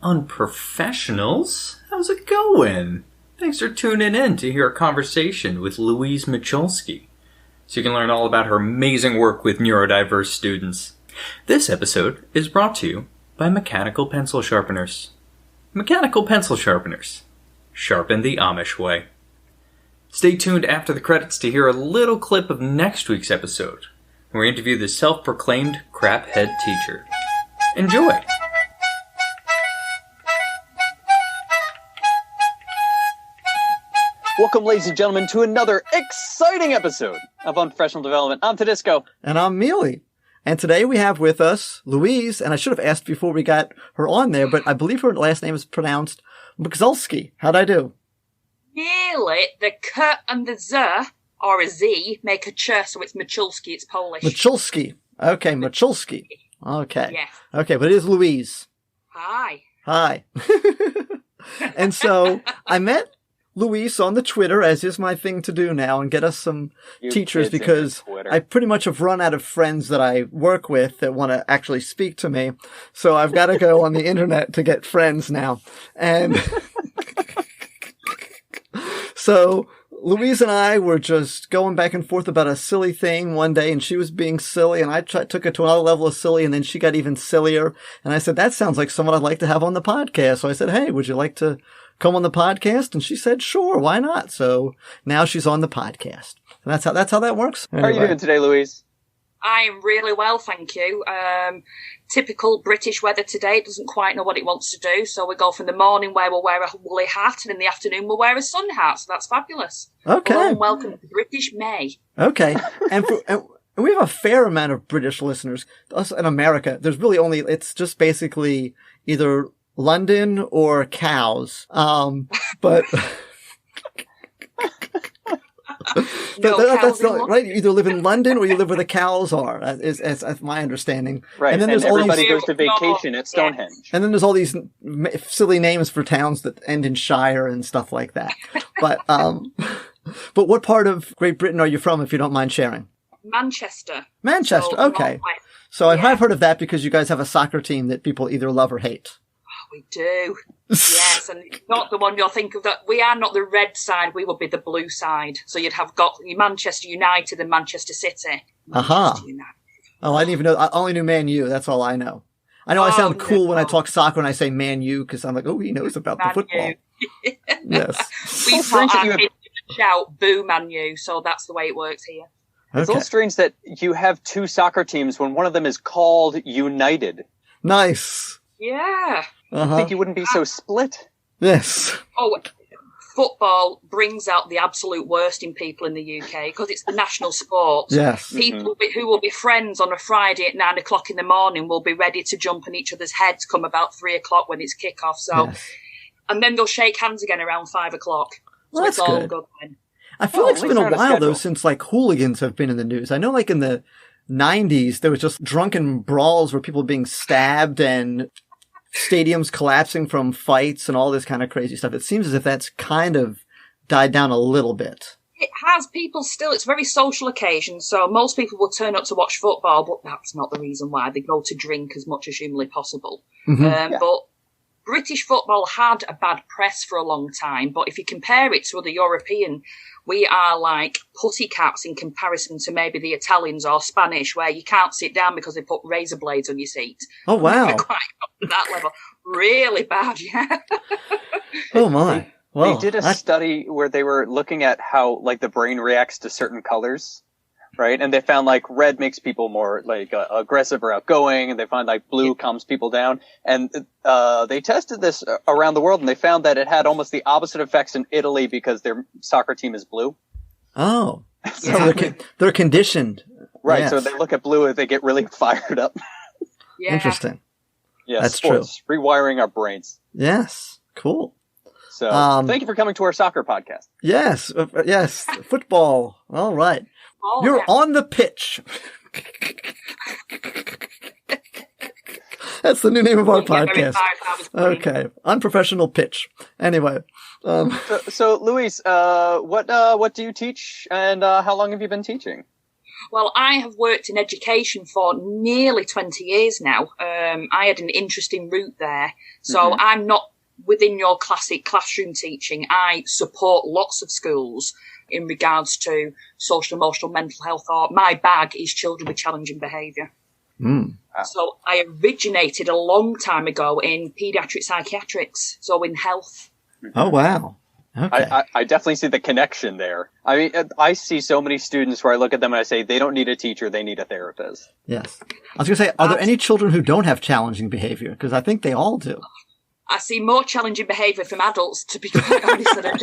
Unprofessionals? How's it going? Thanks for tuning in to hear a conversation with Louise Moczulski, so you can learn all about her amazing work with neurodiverse students. This episode is brought to you by Mechanical Pencil Sharpeners. Mechanical Pencil Sharpeners. Sharpen the Amish way. Stay tuned after the credits to hear a little clip of next week's episode, where we interview the self-proclaimed crap head teacher. Enjoy! Welcome, ladies and gentlemen, to another exciting episode of Unprofessional Development. I'm Tedisco. And I'm Mealey. And today we have with us Louise, and I should have asked before we got her on there, but I believe her last name is pronounced Moczulski. How'd I do? Nearly. The K and the Z, or a Z, make a ch, so it's Moczulski, it's Polish. Moczulski. Okay, Moczulski. Okay. Yes. Okay, but it is Louise. Hi. Hi. And so I met Louise on the Twitter, as is my thing to do now, and get us some teachers because I pretty much have run out of friends that I work with that want to actually speak to me. So I've got to go on the internet to get friends now. And so Louise and I were just going back and forth about a silly thing one day, and she was being silly, and I took it to another level of silly, and then she got even sillier. And I said, that sounds like someone I'd like to have on the podcast. So I said, hey, would you like to come on the podcast? And she said, sure, why not? So now she's on the podcast. And that's how that works. Anyway. How are you doing today, Louise? I'm really well, thank you. Typical British weather today. It doesn't quite know what it wants to do. So we go from the morning where we'll wear a woolly hat, and in the afternoon we'll wear a sun hat. So that's fabulous. Okay. Hello and welcome to British May. Okay. And we have a fair amount of British listeners. Us in America, there's really only, it's just basically either London or cows. But that's not right. You either live in London or you live where the cows are. That's my understanding. Right. And then there's everybody goes to vacation at Stonehenge. Yeah. And then there's all these silly names for towns that end in shire and stuff like that. But what part of Great Britain are you from, if you don't mind sharing? Manchester. Manchester. So, okay. So I have heard of that because you guys have a soccer team that people either love or hate. We do. Yes, and not the one you'll think of. That we are not the red side, we would be the blue side. So you'd have got Manchester United and Manchester City. Aha. Oh, I didn't even know. I only knew Man U. That's all I know. I know I sound cool when I talk soccer and I say Man U because I'm like, oh, he knows about the football. Yes. We've got our kids to shout boo Man U, so that's the way it works here. It's a little strange that you have two soccer teams when one of them is called United. Nice. Yeah. I think you wouldn't be so split. Yes. Oh, football brings out the absolute worst in people in the UK because it's the national sport. Yes. People who will be friends on a Friday at 9 o'clock in the morning will be ready to jump on each other's heads come about 3 o'clock when it's kick-off. So, and then they'll shake hands again around 5 o'clock. So that's it's all good. good then. I feel like it's been a while, though, since like hooligans have been in the news. I know like in the 90s, there was just drunken brawls where people being stabbed and stadiums collapsing from fights and all this kind of crazy stuff. It seems as if that's kind of died down a little bit. It has. People still, it's a very social occasion, so most people will turn up to watch football, but that's not the reason why. They go to drink as much as humanly possible. But British football had a bad press for a long time, but if you compare it to other European, we are like pussycats in comparison to maybe the Italians or Spanish, where you can't sit down because they put razor blades on your seat. Oh, wow. We're quite up to that level. Really bad, yeah. Oh, my. Well, they did a study where they were looking at how like the brain reacts to certain colors, right? And they found like red makes people more like aggressive or outgoing, and they find like blue calms people down. And they tested this around the world, and they found that it had almost the opposite effects in Italy because their soccer team is blue. Oh, so they're conditioned, right? Yes. So they look at blue and they get really fired up. Yeah. Interesting. Yeah, that's sports, true. Rewiring our brains. Yes, cool. So thank you for coming to our soccer podcast. Yes, yes, football. All right. You're on the pitch. That's the new name of our podcast. Okay. Unprofessional pitch. Anyway. So Louise, what do you teach and how long have you been teaching? Well, I have worked in education for nearly 20 years now. I had an interesting route there. So I'm not within your classic classroom teaching. I support lots of schools in regards to social, emotional, mental health, or my bag is children with challenging behaviour. So I originated a long time ago in paediatric psychiatrics, so in health. Oh, wow. Okay. I definitely see the connection there. I mean, I see so many students where I look at them and I say, they don't need a teacher, they need a therapist. Yes. I was going to say, are there any children who don't have challenging behavior? Because I think they all do. I see more challenging behaviour from adults, to be quite honest, than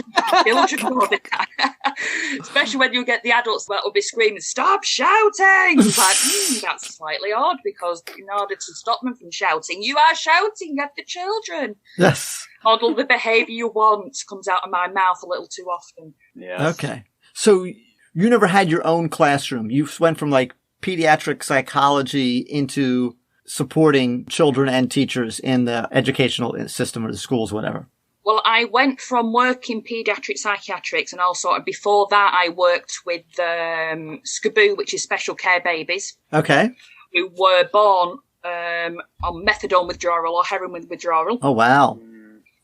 children all the time. Especially when you get the adults that will be screaming, "Stop shouting!" It's like, that's slightly odd, because in order to stop them from shouting, you are shouting at the children. Yes. Model the behaviour you want comes out of my mouth a little too often. Yes. Okay. So you never had your own classroom. You went from like pediatric psychology into supporting children and teachers in the educational system or the schools, whatever. Well, I went from working paediatric psychiatrics, and also before that I worked with SCBU, which is special care babies. Okay. Who were born on methadone withdrawal or heroin withdrawal. Oh, wow.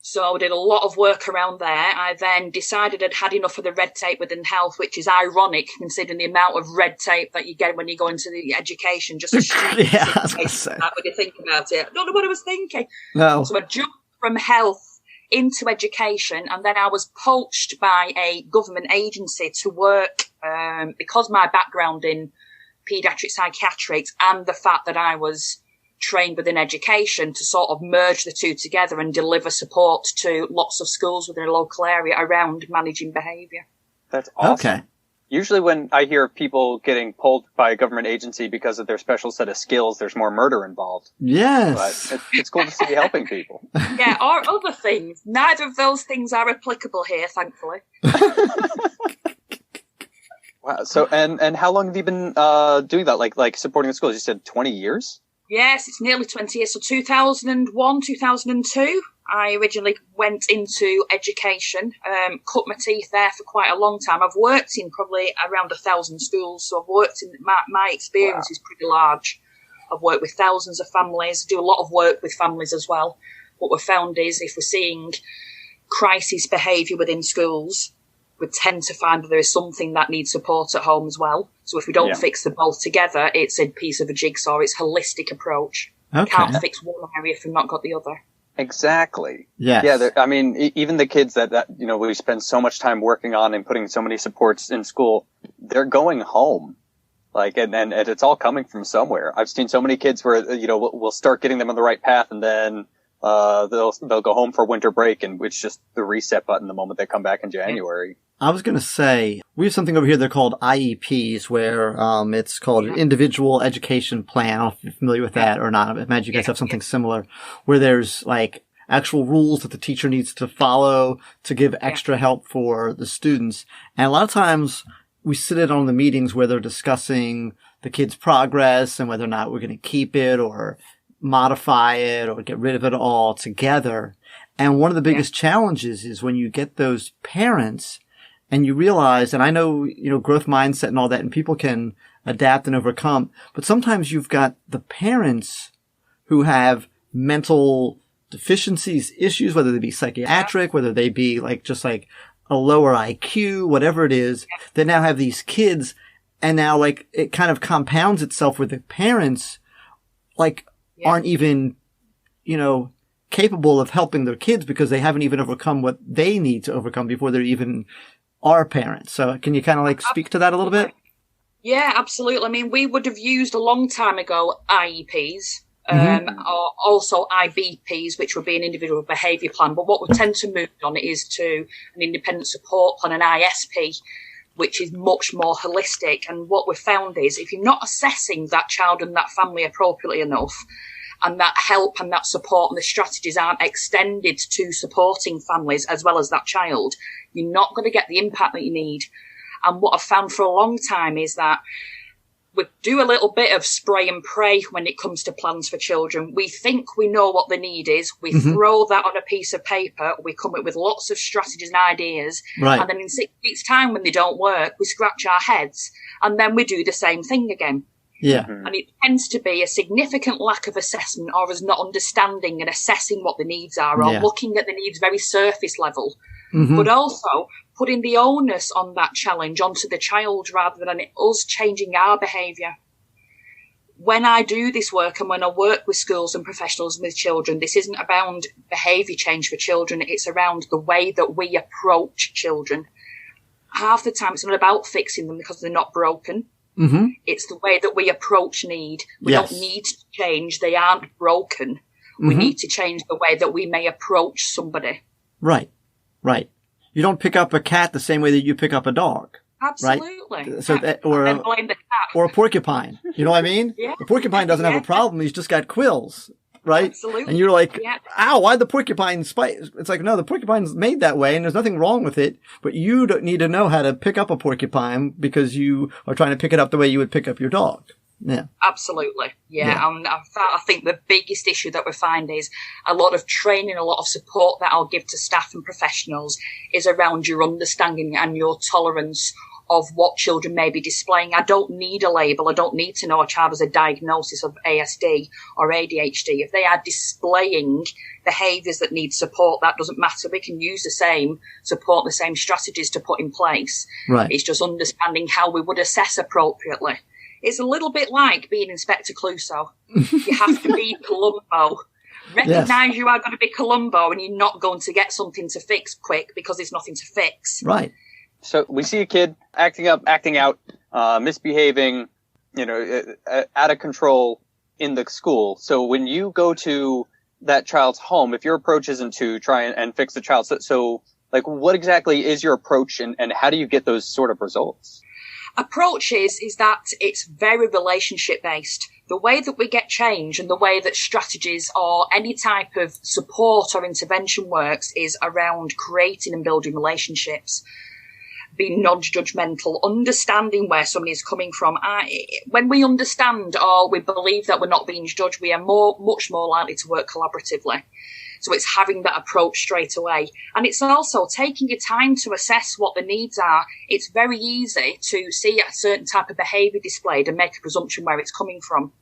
So I did a lot of work around there. I then decided I'd had enough of the red tape within health, which is ironic considering the amount of red tape that you get when you go into the education. Just yeah, I was gonna say. when you think about it. I don't know what I was thinking. No. So I jumped from health into education, and then I was poached by a government agency to work, because my background in paediatric psychiatrics and the fact that I was trained within education, to sort of merge the two together and deliver support to lots of schools within a local area around managing behaviour. That's awesome. Okay. Usually when I hear people getting pulled by a government agency because of their special set of skills, there's more murder involved. Yes. But it's cool to see you helping people. Yeah, or other things. Neither of those things are applicable here, thankfully. Wow. So, and how long have you been doing that? Like supporting the schools? You said 20 years? Yes, it's nearly 20 years. So 2001, 2002, I originally went into education, cut my teeth there for quite a long time. I've worked in probably around 1,000 schools, so I've worked in, my experience is pretty large. I've worked with thousands of families, do a lot of work with families as well. What we've found is if we're seeing crisis behaviour within schools, we tend to find that there is something that needs support at home as well. So if we don't fix them both together, it's a piece of a jigsaw. It's a holistic approach. Okay. Can't fix one area if we've not got the other. Exactly. Yes. Yeah. I mean, even the kids that, you know, we spend so much time working on and putting so many supports in school, they're going home. Like, and it's all coming from somewhere. I've seen so many kids where, you know, we'll start getting them on the right path, and then they'll go home for winter break, and it's just the reset button the moment they come back in January. I was going to say, we have something over here they're called IEPs, where it's called an individual education plan. I don't know if you're familiar with that or not. I imagine you guys have something similar, where there's like actual rules that the teacher needs to follow to give extra help for the students. And a lot of times we sit in on the meetings where they're discussing the kids' progress and whether or not we're going to keep it or modify it or get rid of it all together. And one of the biggest challenges is when you get those parents and you realize, and I know, you know, growth mindset and all that, and people can adapt and overcome, but sometimes you've got the parents who have mental deficiencies, issues, whether they be psychiatric, whether they be like just like a lower IQ, whatever it is, that now have these kids, and now like it kind of compounds itself where the parents like aren't even, you know, capable of helping their kids because they haven't even overcome what they need to overcome before they're even our parents. So can you kind of like speak to that a little bit? Yeah, absolutely. I mean, we would have used a long time ago IEPs, or also IBPs, which would be an individual behaviour plan. But what we tend to move on is to an independent support plan, an ISP, which is much more holistic. And what we've found is if you're not assessing that child and that family appropriately enough, and that help and that support and the strategies aren't extended to supporting families as well as that child, you're not going to get the impact that you need. And what I've found for a long time is that we do a little bit of spray and pray when it comes to plans for children. We think we know what the need is. We throw that on a piece of paper. We come up with lots of strategies and ideas. Right. And then in 6 weeks' time, when they don't work, we scratch our heads. And then we do the same thing again. Yeah. And it tends to be a significant lack of assessment, or us not understanding and assessing what the needs are, or looking at the needs very surface level. But also putting the onus on that challenge onto the child rather than us changing our behaviour. When I do this work and when I work with schools and professionals and with children, this isn't about behaviour change for children. It's around the way that we approach children. Half the time it's not about fixing them because they're not broken. It's the way that we approach need. We don't need to change. They aren't broken. We need to change the way that we may approach somebody. Right. Right. You don't pick up a cat the same way that you pick up a dog. Absolutely. Right? So or blame the cat. Or a porcupine. You know what I mean? Yeah. The porcupine doesn't have a problem. He's just got quills. Right? Absolutely. And you're like, ow, why'd the porcupine spite? It's like, no, the porcupine's made that way and there's nothing wrong with it, but you don't need to know how to pick up a porcupine because you are trying to pick it up the way you would pick up your dog. Yeah. Absolutely. Yeah. And I think the biggest issue that we find is a lot of training, a lot of support that I'll give to staff and professionals is around your understanding and your tolerance of what children may be displaying. I don't need a label. I don't need to know a child has a diagnosis of ASD or ADHD. If they are displaying behaviours that need support, that doesn't matter. We can use the same support, the same strategies to put in place. Right. It's just understanding how we would assess appropriately. It's a little bit like being Inspector Clouseau. You have to be Columbo. Recognise you are going to be Columbo and you're not going to get something to fix quick because there's nothing to fix. Right. So we see a kid acting up, acting out, misbehaving, out of control in the school. So when you go to that child's home, if your approach isn't to try and fix the child, so like what exactly is your approach and how do you get those sort of results? Approach is that it's very relationship based. The way that we get change and the way that strategies or any type of support or intervention works is around creating and building relationships, being non-judgmental, understanding where somebody is coming from. When we understand or we believe that we're not being judged, we are much more likely to work collaboratively. So it's having that approach straight away. And it's also taking your time to assess what the needs are. It's very easy to see a certain type of behaviour displayed and make a presumption where it's coming from.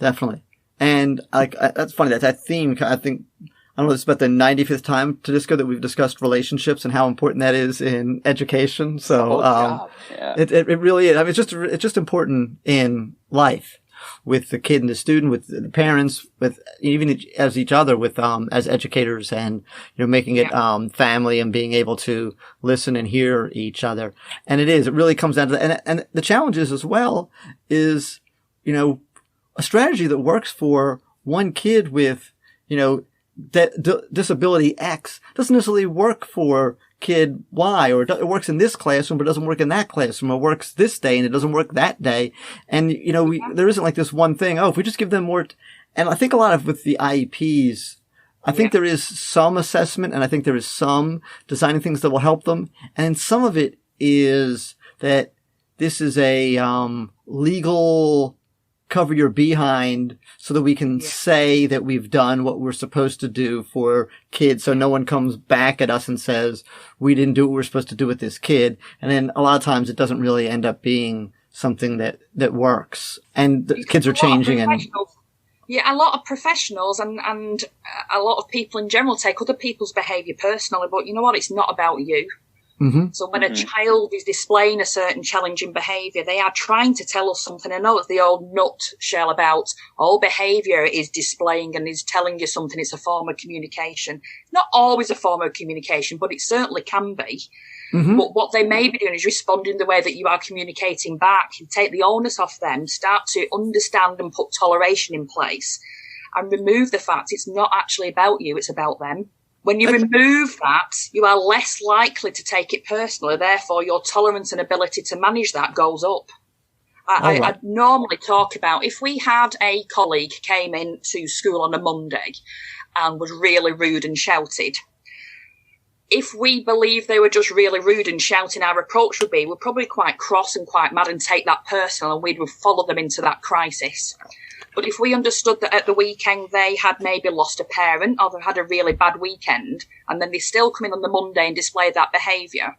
Definitely. And that's funny. That theme, I think, I don't know, it's about the 95th time to Disco that we've discussed relationships and how important that is in education. So, it really is. I mean, it's just important in life with the kid and the student, with the parents, with even as each other, with, as educators and, making it, family and being able to listen and hear each other. And it really comes down to that. And the challenge is as well is, a strategy that works for one kid with, disability X doesn't necessarily work for kid Y, or it works in this classroom, but it doesn't work in that classroom, or works this day and it doesn't work that day. And, there isn't like this one thing. Oh, if we just give them more, and I think a lot of with the IEPs, I think there is some assessment and I think there is some designing things that will help them. And some of it is that this is a, legal cover your behind so that we can say that we've done what we're supposed to do for kids. So no one comes back at us and says, we didn't do what we're supposed to do with this kid. And then a lot of times it doesn't really end up being something that works. And the kids are changing. And a lot of professionals and a lot of people in general take other people's behaviour personally, but you know what? It's not about you. Mm-hmm. So when a child is displaying a certain challenging behaviour, they are trying to tell us something. I know it's the old nutshell about all behaviour is displaying and is telling you something. It's a form of communication. It's not always a form of communication, but it certainly can be. Mm-hmm. But what they may be doing is responding the way that you are communicating back. You take the onus off them, start to understand and put toleration in place, and remove the fact it's not actually about you, it's about them. When you remove that, you are less likely to take it personally. Therefore, your tolerance and ability to manage that goes up. I normally talk about if we had a colleague came in to school on a Monday and was really rude and shouted, if we believe they were just really rude and shouting, our approach would be, we're probably quite cross and quite mad and take that personal, and we would follow them into that crisis. But if we understood that at the weekend they had maybe lost a parent or they had a really bad weekend, and then they still come in on the Monday and display that behaviour,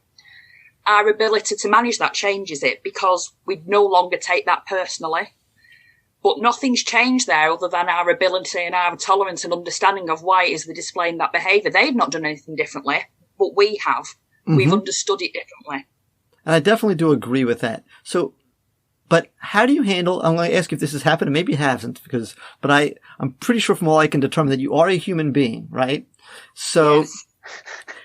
our ability to manage that changes it, because we'd no longer take that personally. But nothing's changed there other than our ability and our tolerance and understanding of why it is they're displaying that behaviour. They've not done anything differently, but we have. Mm-hmm. We've understood it differently. And I definitely do agree with that. So, but how do you handle, I'm going to ask if this has happened, and maybe it hasn't, but I'm pretty sure from all I can determine that you are a human being, right? So, yes.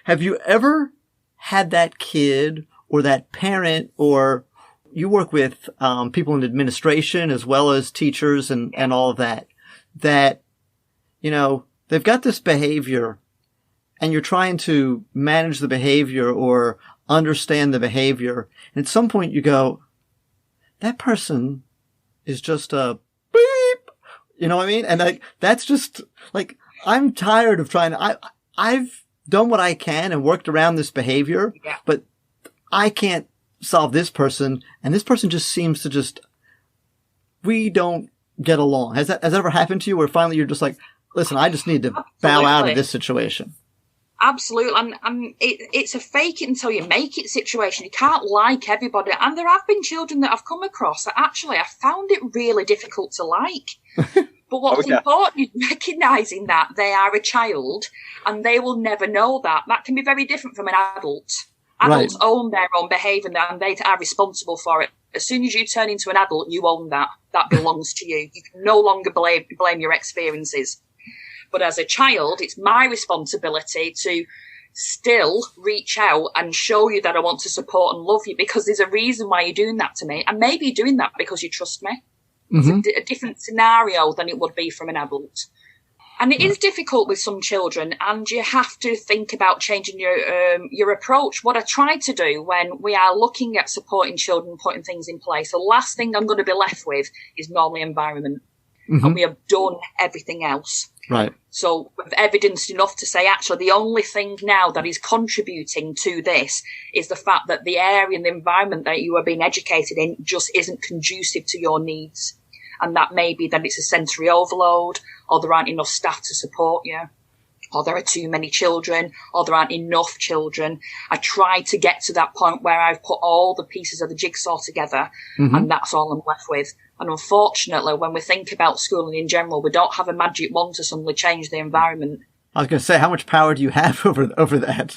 Have you ever had that kid or that parent, or you work with people in administration as well as teachers and all of that, they've got this behavior and you're trying to manage the behavior or understand the behavior. And at some point you go, that person is just a beep. You know what I mean? And that's just like, I'm tired of trying to, I've done what I can and worked around this behavior, but I can't solve this person, and this person just seems to we don't get along. Has that ever happened to you where finally you're just like, listen, I just need to bow out of this situation? Absolutely. And it's a fake it until you make it situation. You can't like everybody. And there have been children that I've come across that actually I found it really difficult to like. But what's important is recognising that they are a child and they will never know that. That can be very different from an adult. Adults own their own behaviour and they are responsible for it. As soon as you turn into an adult, you own that. That belongs to you. You can no longer blame your experiences. But as a child, it's my responsibility to still reach out and show you that I want to support and love you, because there's a reason why you're doing that to me. And maybe you're doing that because you trust me. Mm-hmm. It's a different scenario than it would be from an adult. And it is difficult with some children, and you have to think about changing your approach. What I try to do when we are looking at supporting children, putting things in place, the last thing I'm going to be left with is normally environment. Mm-hmm. And we have done everything else. Right. So we've evidenced enough to say, actually, the only thing now that is contributing to this is the fact that the area and the environment that you are being educated in just isn't conducive to your needs. And that may be that it's a sensory overload, or there aren't enough staff to support you, or there are too many children, or there aren't enough children. I try to get to that point where I've put all the pieces of the jigsaw together, and that's all I'm left with. And unfortunately, when we think about schooling in general, we don't have a magic wand to suddenly change the environment. I was going to say, how much power do you have over that?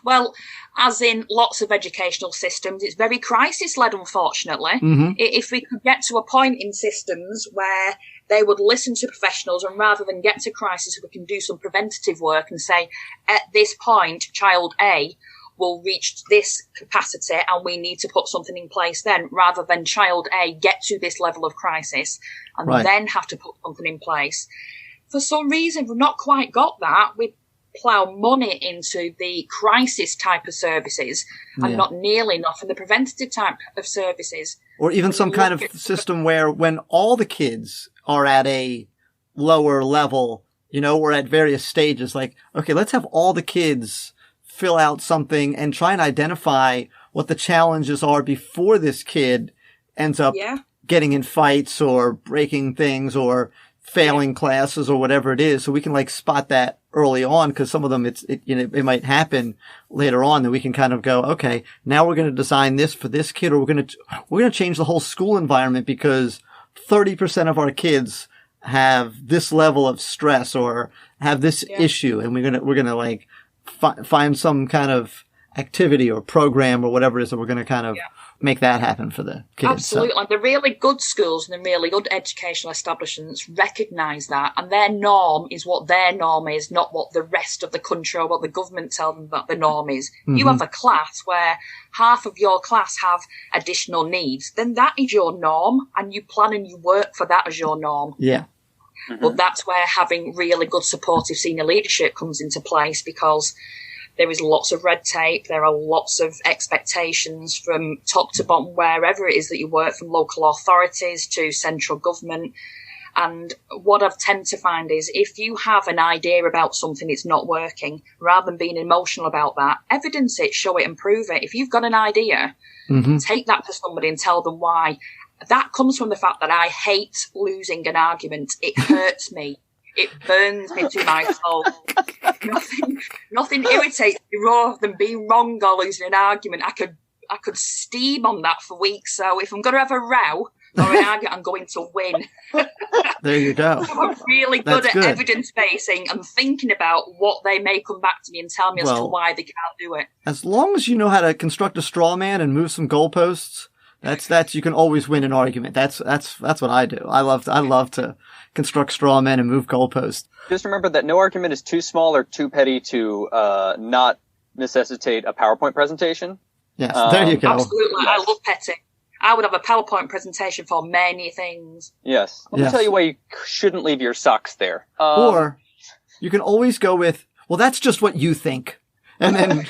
Well, as in lots of educational systems, it's very crisis-led, unfortunately. Mm-hmm. If we could get to a point in systems where they would listen to professionals, and rather than get to crisis, we can do some preventative work and say, at this point, child A will reach this capacity and we need to put something in place then, rather than child A get to this level of crisis and then have to put something in place. For some reason, we've not quite got that. We plough money into the crisis type of services and not nearly enough in the preventative type of services. Or even some kind of system where when all the kids are at a lower level, or at various stages, like, okay, let's have all the kids fill out something and try and identify what the challenges are before this kid ends up getting in fights or breaking things or failing classes or whatever it is. So we can spot that early on, because some of them it might happen later on, that we can kind of go, okay, now we're going to design this for this kid, or we're going to change the whole school environment because 30% of our kids have this level of stress or have this issue, and we're going to find some kind of activity or program or whatever it is that we're going to kind of make that happen for the kids. Absolutely. So. The really good schools and the really good educational establishments recognise that, and their norm is what their norm is, not what the rest of the country or what the government tell them that the norm is. Mm-hmm. You have a class where half of your class have additional needs, then that is your norm, and you plan and you work for that as your norm. Yeah. Mm-hmm. But that's where having really good supportive senior leadership comes into place, because there is lots of red tape. There are lots of expectations from top to bottom, wherever it is that you work, from local authorities to central government. And what I've tend to find is if you have an idea about something that's not working, rather than being emotional about that, evidence it, show it and prove it. If you've got an idea, take that to somebody and tell them why. That comes from the fact that I hate losing an argument. It hurts me. It burns me to my soul. Nothing irritates me more than being wrong or losing an argument. I could steam on that for weeks. So if I'm going to have a row or an argument, I'm going to win. There you go. So I'm really good at evidence-basing and thinking about what they may come back to me and tell me as to why they can't do it. As long as you know how to construct a straw man and move some goalposts, that's you can always win an argument. That's what I do. I love to construct straw men and move goalposts. Just remember that no argument is too small or too petty to not necessitate a PowerPoint presentation. Yes, there you go. Absolutely. Yes. I love petty. I would have a PowerPoint presentation for many things. Yes. Let me tell you why you shouldn't leave your socks there. Or you can always go with, well, that's just what you think. And then...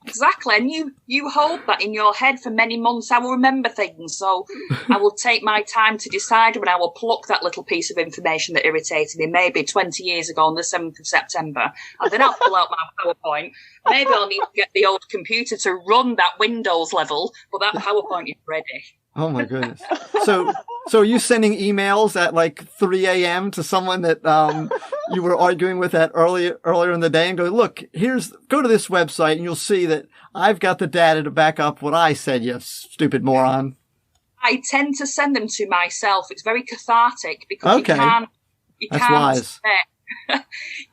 Exactly, and you hold that in your head for many months. I will remember things, so I will take my time to decide when I will pluck that little piece of information that irritated me, maybe 20 years ago on the 7th of September, and then I'll pull out my PowerPoint. Maybe I'll need to get the old computer to run that Windows level, but that PowerPoint is ready. Oh my goodness. So are you sending emails at like 3 a.m. to someone that you were arguing with earlier in the day and go, look, go to this website and you'll see that I've got the data to back up what I said, you stupid moron. I tend to send them to myself. It's very cathartic because you can't wise.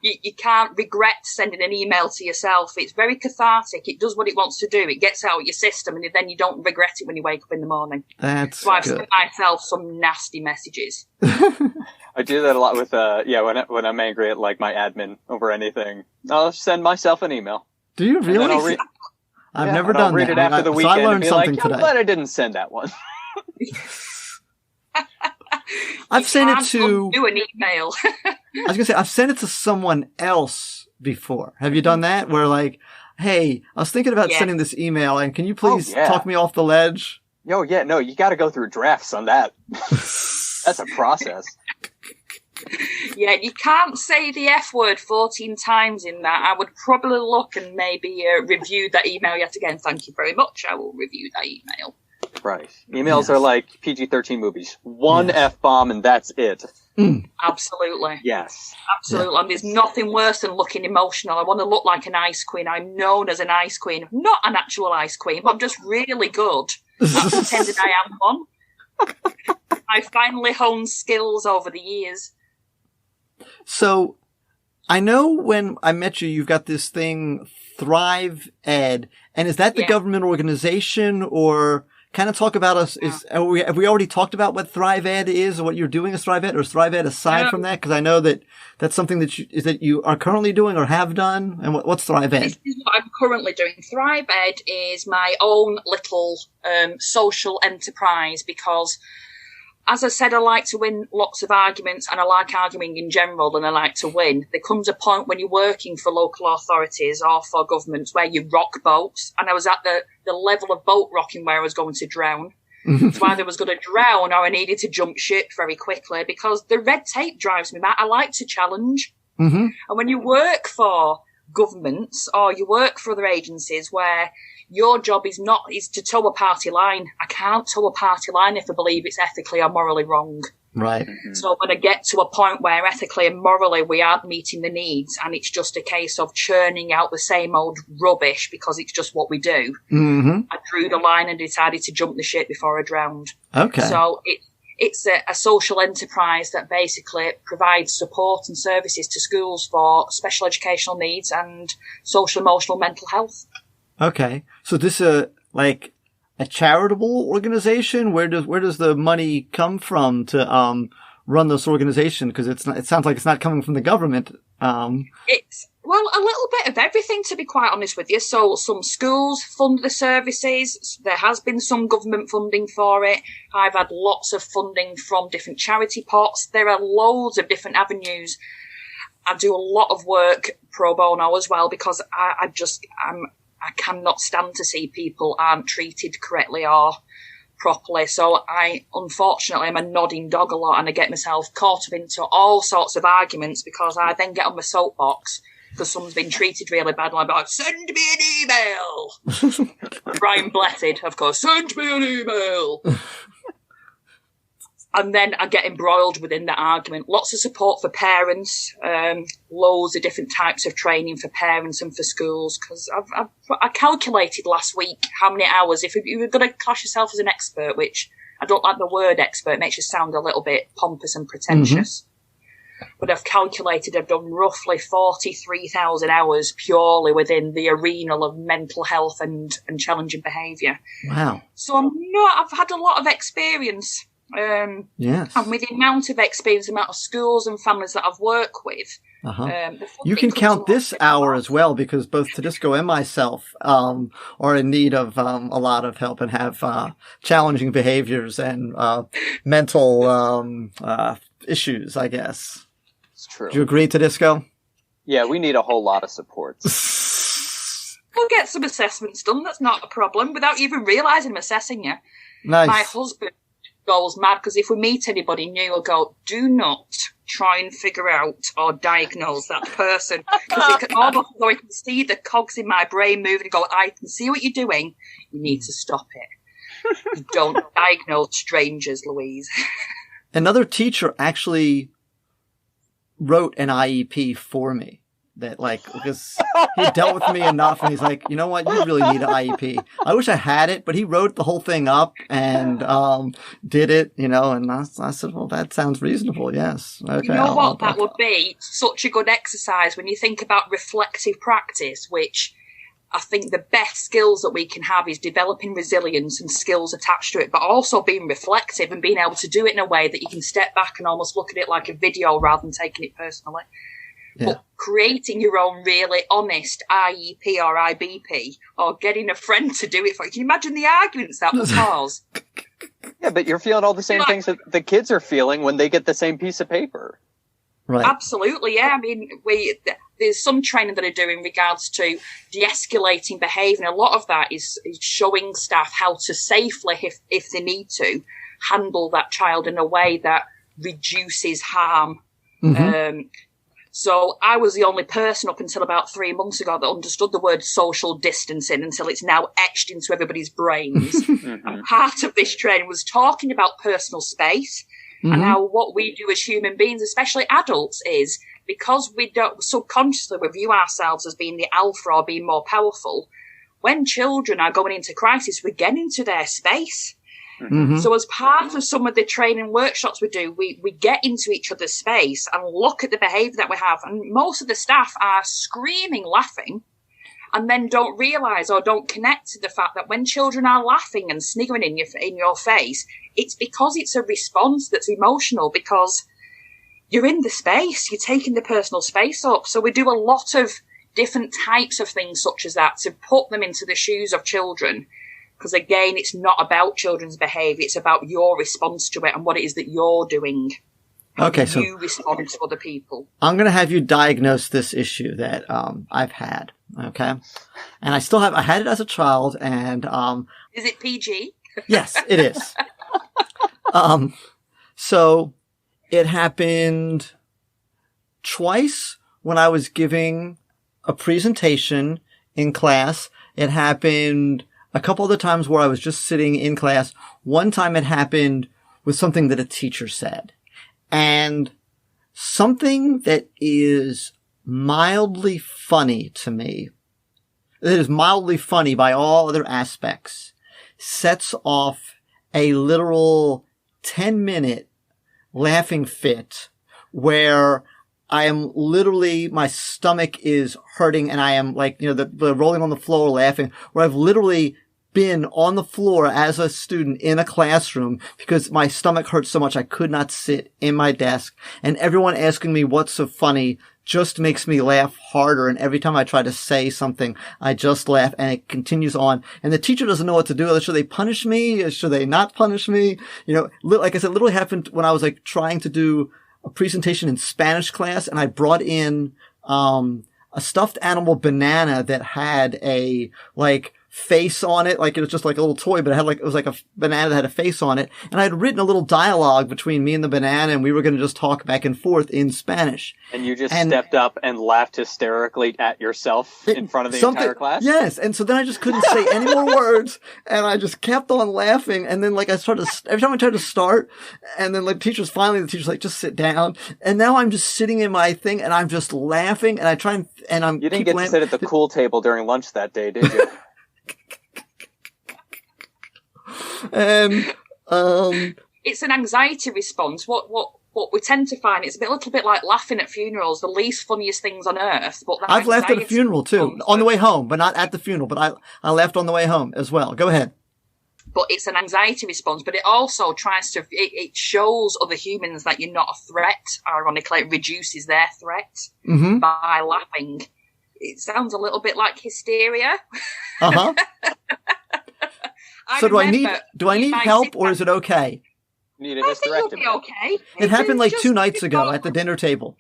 You can't regret sending an email to yourself. It's very cathartic. It does what it wants to do. It gets out of your system, and then you don't regret it when you wake up in the morning. So I've sent myself some nasty messages. I do that a lot with when I'm angry at like my admin over anything. I'll send myself an email. Do you really? I've never done that. I'll read it after the weekend. So I learned something today. I'm glad I didn't send that one. I've sent it to do an email. I was gonna say I've sent it to someone else before. Have you done that? Where like, hey, I was thinking about sending this email, and can you please talk me off the ledge? Oh yeah, no, you got to go through drafts on that. That's a process. Yeah, you can't say the F word 14 times in that. I would probably look and maybe review that email yet again. Thank you very much. I will review that email. Right. Emails are like PG-13 movies. One F-bomb and that's it. Absolutely. Yes. Absolutely. And there's nothing worse than looking emotional. I want to look like an ice queen. I'm known as an ice queen. Not an actual ice queen, but I'm just really good at pretending I am one. I finally honed skills over the years. So, I know when I met you, you've got this thing, Thrive Ed. And is that the government organization, or kind of talk about us? Have we already talked about what Thrive Ed is, or what you're doing as Thrive Ed, or is Thrive Ed aside from that? Because I know that that's something that you are currently doing or have done. And what's Thrive Ed? This is what I'm currently doing. Thrive Ed is my own little social enterprise because, as I said, I like to win lots of arguments, and I like arguing in general, and I like to win. There comes a point when you're working for local authorities or for governments where you rock boats, and I was at the level of boat rocking where I was going to drown. So either I was going to drown or I needed to jump ship very quickly because the red tape drives me mad. I like to challenge. And when you work for governments or you work for other agencies where your job is to toe a party line. I can't toe a party line if I believe it's ethically or morally wrong. Right. So when I get to a point where ethically and morally we aren't meeting the needs and it's just a case of churning out the same old rubbish because it's just what we do, I drew the line and decided to jump the ship before I drowned. Okay. So it's a social enterprise that basically provides support and services to schools for special educational needs and social, emotional, mental health. Okay. So this is like a charitable organization? Where does the money come from to run this organization? Because it sounds like it's not coming from the government. It's a little bit of everything, to be quite honest with you. So some schools fund the services. There has been some government funding for it. I've had lots of funding from different charity pots. There are loads of different avenues. I do a lot of work pro bono as well because I cannot stand to see people aren't treated correctly or properly. So unfortunately, I'm a nodding dog a lot, and I get myself caught up into all sorts of arguments because I then get on my soapbox because someone's been treated really badly. I'm like, send me an email. Brian Blessed, of course, send me an email. And then I get embroiled within that argument. Lots of support for parents, loads of different types of training for parents and for schools. Because I calculated last week how many hours, if you were going to class yourself as an expert, which I don't like the word expert, it makes you sound a little bit pompous and pretentious. But I've calculated I've done roughly 43,000 hours purely within the arena of mental health and challenging behaviour. Wow. So I've had a lot of experience. Yes. And with the amount of experience, the amount of schools and families that I've worked with, you can count this hour as well, because both Tedisco and myself are in need of a lot of help and have challenging behaviors and mental issues, I guess. It's true. Do you agree, Tedisco? Yeah, we need a whole lot of supports. We'll get some assessments done. That's not a problem without even realising I'm assessing you. Nice. My husband goes mad because if we meet anybody new, I'll go, do not try and figure out or diagnose that person. Because he can see the cogs in my brain moving and go, I can see what you're doing. You need to stop it. You don't diagnose strangers, Louise. Another teacher actually wrote an IEP for me. That, because he dealt with me enough, and he's like, you know what, you really need an IEP. I wish I had it, but he wrote the whole thing up and did it, and I said, well, that sounds reasonable, yes. Okay. You know what, that would be such a good exercise when you think about reflective practice, which I think the best skills that we can have is developing resilience and skills attached to it, but also being reflective and being able to do it in a way that you can step back and almost look at it like a video rather than taking it personally. Yeah. But creating your own really honest IEP or IBP or getting a friend to do it for you. Can you imagine the arguments that would cause? Yeah, but you're feeling all the same things that the kids are feeling when they get the same piece of paper. Right. Absolutely, yeah. I mean, there's some training that I do in regards to de-escalating behaviour. And a lot of that is showing staff how to safely, if they need to, handle that child in a way that reduces harm. So I was the only person up until about 3 months ago that understood the word social distancing until it's now etched into everybody's brains. And part of this training was talking about personal space and how what we do as human beings, especially adults, is because we don't subconsciously view ourselves as being the alpha or being more powerful. When children are going into crisis, we get into their space. So as part of some of the training workshops we do, we get into each other's space and look at the behaviour that we have. And most of the staff are screaming, laughing, and then don't realise or don't connect to the fact that when children are laughing and sniggering in your face, it's because it's a response that's emotional, because you're in the space, you're taking the personal space up. So we do a lot of different types of things such as that to put them into the shoes of children. Because again, it's not about children's behaviour, it's about your response to it and what it is that you're doing. Okay, so you respond to other people. I'm going to have you diagnose this issue that I've had, okay? And I had it as a child, and is it PG? Yes, it is. So it happened twice when I was giving a presentation in class. It happened a couple of the times where I was just sitting in class. One time it happened with something that a teacher said. And something that is mildly funny to me, that is mildly funny by all other aspects, sets off a literal 10-minute laughing fit where I am literally, my stomach is hurting and I am the rolling on the floor laughing, where I've literally been on the floor as a student in a classroom because my stomach hurt so much I could not sit in my desk, and everyone asking me what's so funny just makes me laugh harder. And every time I try to say something, I just laugh, and it continues on. And the teacher doesn't know what to do. Should they punish me? Should they not punish me? Like I said, literally happened when I was trying to do a presentation in Spanish class, and I brought in a stuffed animal banana that had a face on it, like it was just like a little toy, but it was like a banana that had a face on it. And I had written a little dialogue between me and the banana, and we were going to just talk back and forth in Spanish. And you just stepped up and laughed hysterically at yourself in front of the entire class? Yes. And so then I just couldn't say any more words, and I just kept on laughing. And then like every time I tried to start, and then like the teacher's like, just sit down. And now I'm just sitting in my thing, and I'm just laughing, and I try and I'm. You didn't get to sit at the cool table during lunch that day, did you? And it's an anxiety response. What we tend to find, it's a little bit like laughing at funerals, the least funniest things on earth. But I've laughed at a funeral too, on the way home, but not at the funeral. But I laughed on the way home as well. Go ahead. But it's an anxiety response. But it also tries to it shows other humans that you're not a threat. Ironically, it reduces their threat by laughing. It sounds a little bit like hysteria. Uh-huh. So do I need help, or is it okay? Need a I think you'll hysterectomy. be okay. It happened like 2 nights ago at the dinner table.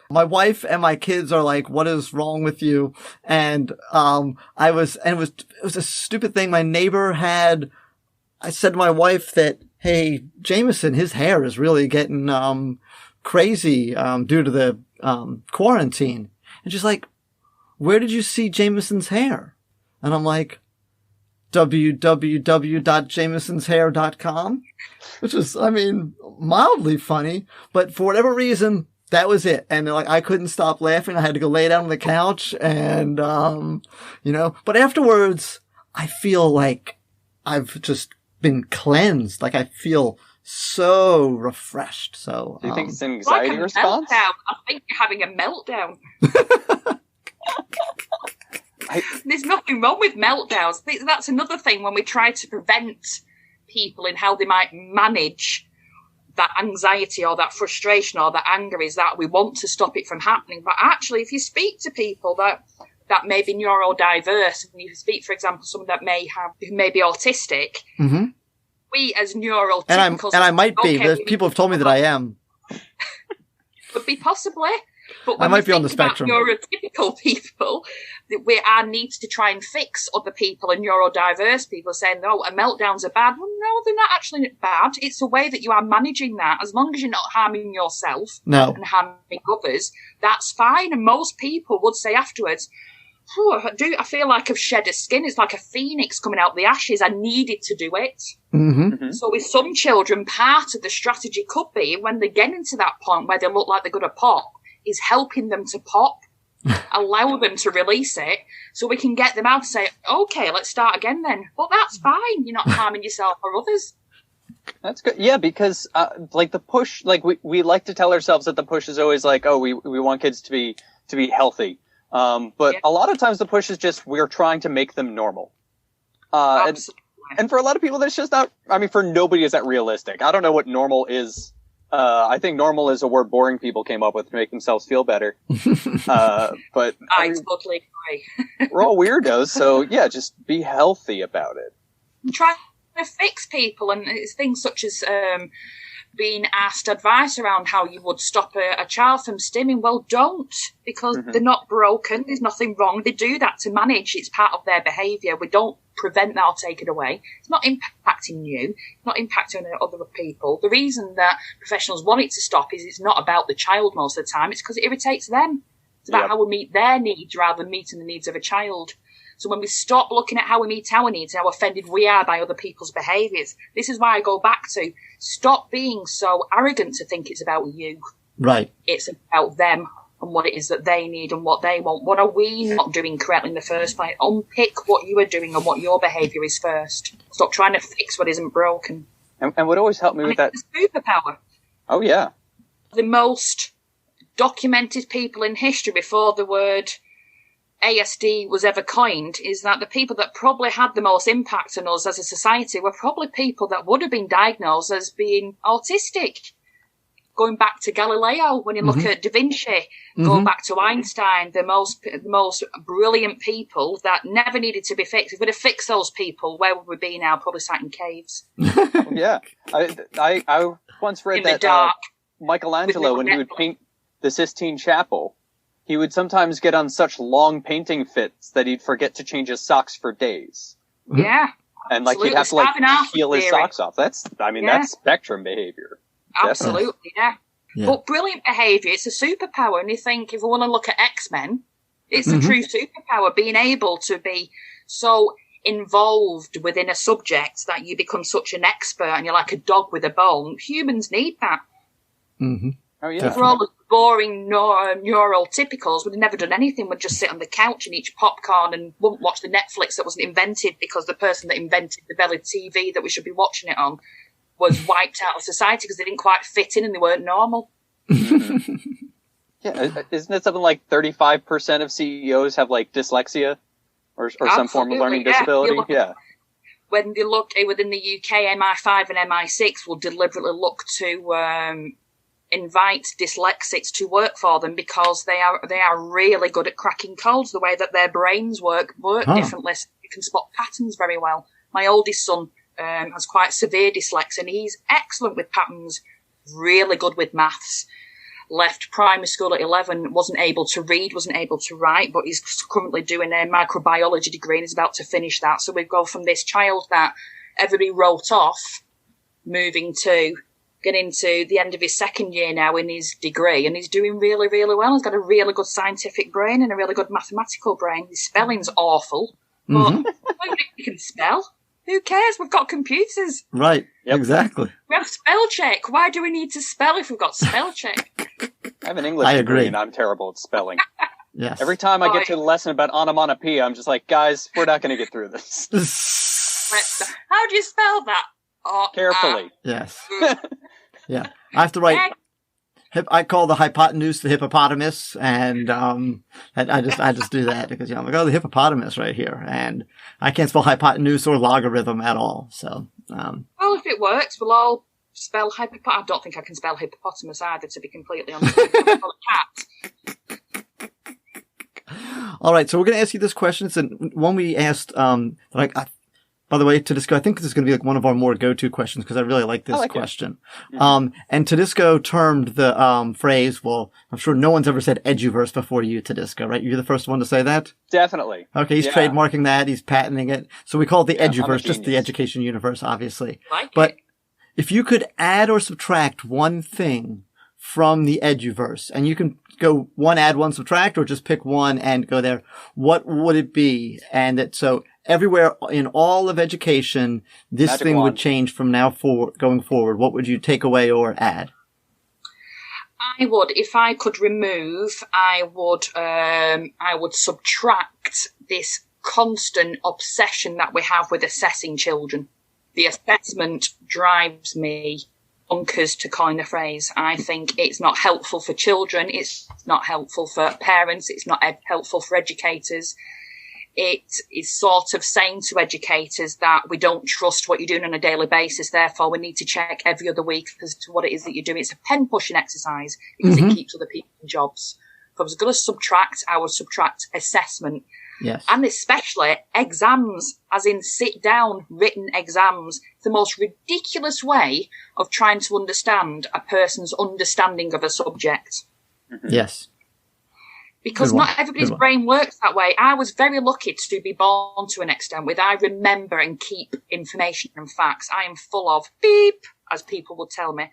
My wife and my kids are like, "What is wrong with you?" And it was a stupid thing. My neighbor I said to my wife that, "Hey, Jameson, his hair is really getting crazy due to the quarantine." And she's like, "Where did you see Jameson's hair?" And I'm like, www.jamesonshair.com, which was, mildly funny, but for whatever reason, that was it. And like, I couldn't stop laughing. I had to go lay down on the couch and, but afterwards, I feel like I've just been cleansed. Like I feel so refreshed. So, do you think it's an anxiety response? Meltdown. I think you're having a meltdown. There's nothing wrong with meltdowns. That's another thing when we try to prevent people in how they might manage that anxiety or that frustration or that anger, is that we want to stop it from happening. But actually, if you speak to people that may be neurodiverse, and you speak, for example, someone that may be autistic, we as neurotypical... And I might be. People have told me that I am. Could be possibly. But when I might be on the spectrum. Neurotypical people, our needs to try and fix other people and neurodiverse people saying, "No, meltdowns are bad." Well, no, they're not actually bad. It's a way that you are managing that. As long as you're not harming yourself and harming others, that's fine. And most people would say afterwards, I feel like I've shed a skin. It's like a phoenix coming out of the ashes. I needed to do it. So with some children, part of the strategy could be when they get into that point where they look like they're going to pop, is helping them to pop, allow them to release it, so we can get them out and say, "Okay, let's start again then." But that's fine. You're not harming yourself or others. That's good. Yeah, because like the push, like we like to tell ourselves that the push is always like, "Oh, we want kids to be healthy." But a lot of times the push is just we're trying to make them normal. And for a lot of people, that's just not. For nobody is that realistic. I don't know what normal is. I think normal is a word boring people came up with to make themselves feel better. But I totally agree. We're all weirdos, so yeah, just be healthy about it. Try to fix people, and it's things such as being asked advice around how you would stop a child from stimming. Well, don't, because they're not broken. There's nothing wrong. They do that to manage. It's part of their behaviour. We don't prevent that or take it away. It's not impacting you. It's not impacting other people. The reason that professionals want it to stop is it's not about the child most of the time. It's because it irritates them. It's about how we meet their needs rather than meeting the needs of a child. So when we stop looking at how we meet our needs and how offended we are by other people's behaviours, this is why I go back to stop being so arrogant to think it's about you. Right. It's about them and what it is that they need and what they want. What are we not doing correctly in the first place? Unpick what you are doing and what your behaviour is first. Stop trying to fix what isn't broken. And what always helped me with that... It's a superpower. Oh, yeah. The most documented people in history before the word ASD was ever coined is that the people that probably had the most impact on us as a society were probably people that would have been diagnosed as being autistic. Going back to Galileo, when you look at Da Vinci, going back to Einstein, the most brilliant people that never needed to be fixed. If we'd have fixed those people, where would we be now? Probably sat in caves. Yeah. I once read in that the dark, Michelangelo, when he would paint the Sistine Chapel, he would sometimes get on such long painting fits that he'd forget to change his socks for days. Yeah. And like he'd have to like peel his socks off. That's spectrum behavior. Absolutely, yeah. But brilliant behaviour, it's a superpower. And you think, if we want to look at X-Men, it's a true superpower, being able to be so involved within a subject that you become such an expert and you're like a dog with a bone. Humans need that. Mm-hmm. Oh, yeah. If we're all boring neurotypicals, we'd have never done anything. We'd just sit on the couch and eat popcorn and wouldn't watch the Netflix that wasn't invented because the person that invented the belly TV that we should be watching it on was wiped out of society because they didn't quite fit in and they weren't normal. Yeah, isn't it something like 35% of CEOs have like dyslexia or some form of learning disability? When they look within the UK, MI5 and MI6 will deliberately look to invite dyslexics to work for them because they are really good at cracking codes. The way that their brains work differently, so you can spot patterns very well. My oldest son has quite severe dyslexia, and he's excellent with patterns, really good with maths. Left primary school at 11, wasn't able to read, wasn't able to write, but he's currently doing a microbiology degree and is about to finish that. So we go from this child that everybody wrote off, moving to getting to the end of his second year now in his degree, and he's doing really, really well. He's got a really good scientific brain and a really good mathematical brain. His spelling's awful, but he can spell. Who cares? We've got computers. Right, exactly. We have spell check. Why do we need to spell if we've got spell check? I have an English degree and I'm terrible at spelling. Yes. Every time I get to the lesson about onomatopoeia, I'm just like, guys, we're not going to get through this. How do you spell that? Carefully. Yes. Yeah. I have to write... I call the hypotenuse the hippopotamus, and I just do that because I'm like, oh, the hippopotamus right here, and I can't spell hypotenuse or logarithm at all. So, well, if it works, we'll all spell hippopotamus. I don't think I can spell hippopotamus either, to be completely honest. I call it cat. All right, so we're going to ask you this question. It's one we asked. By the way, Tedisco, I think this is going to be like one of our more go-to questions because I really like this question. And Tedisco termed the phrase, well, I'm sure no one's ever said eduverse before you, Tedisco, right? You're the first one to say that? Definitely. Okay, he's trademarking that. He's patenting it. So we call it the eduverse, just the education universe, obviously. But if you could add or subtract one thing from the eduverse, and you can go one add, one subtract, or just pick one and go there, what would it be? And so everywhere in all of education, this Magic thing wand. Would change from now going forward. What would you take away or add? I would, if I could remove, I would subtract this constant obsession that we have with assessing children. The assessment drives me bonkers, to coin a phrase. I think it's not helpful for children. It's not helpful for parents. It's not helpful for educators. It is sort of saying to educators that we don't trust what you're doing on a daily basis. Therefore, we need to check every other week as to what it is that you're doing. It's a pen pushing exercise because it keeps other people in jobs. If I was going to subtract, I would subtract assessment. Yes. And especially exams, as in sit down written exams. It's the most ridiculous way of trying to understand a person's understanding of a subject. Yes. Because not everybody's brain works that way. I was very lucky to be born to an extent with I remember and keep information and facts. I am full of beep, as people would tell me.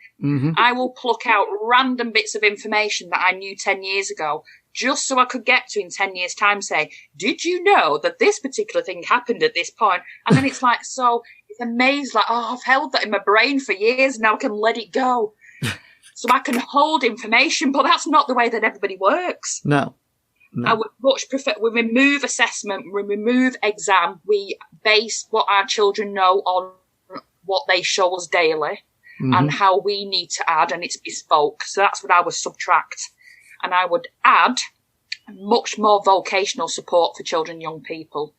I will pluck out random bits of information that I knew 10 years ago just so I could get to in 10 years' time say, did you know that this particular thing happened at this point? And then it's like, so it's amazing, like, oh, I've held that in my brain for years, now I can let it go. So I can hold information, but that's not the way that everybody works. No. I would much prefer, we remove assessment, we remove exam, we base what our children know on what they show us daily and how we need to add, and it's bespoke. So that's what I would subtract. And I would add much more vocational support for children and young people.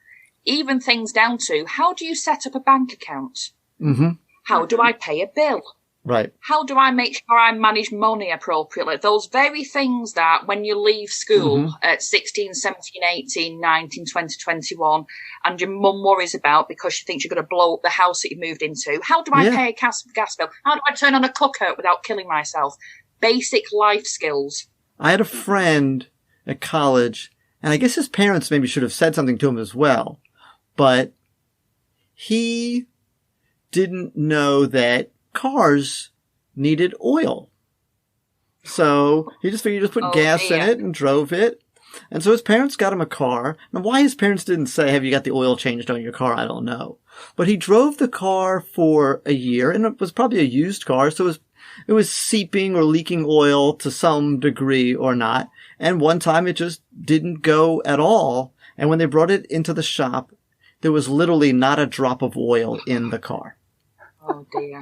Even things down to, how do you set up a bank account? How do I pay a bill? Right. How do I make sure I manage money appropriately? Those very things that when you leave school at 16, 17, 18, 19, 20, 21, and your mum worries about because she thinks you're going to blow up the house that you moved into. How do I pay a gas bill? How do I turn on a cooker without killing myself? Basic life skills. I had a friend at college, and I guess his parents maybe should have said something to him as well, but he didn't know that cars needed oil. So he just figured he just put gas in it and drove it. And so his parents got him a car. Now, why his parents didn't say, have you got the oil changed on your car? I don't know. But he drove the car for a year, and it was probably a used car, so it was seeping or leaking oil to some degree or not. And one time it just didn't go at all. And when they brought it into the shop, there was literally not a drop of oil in the car. Oh dear.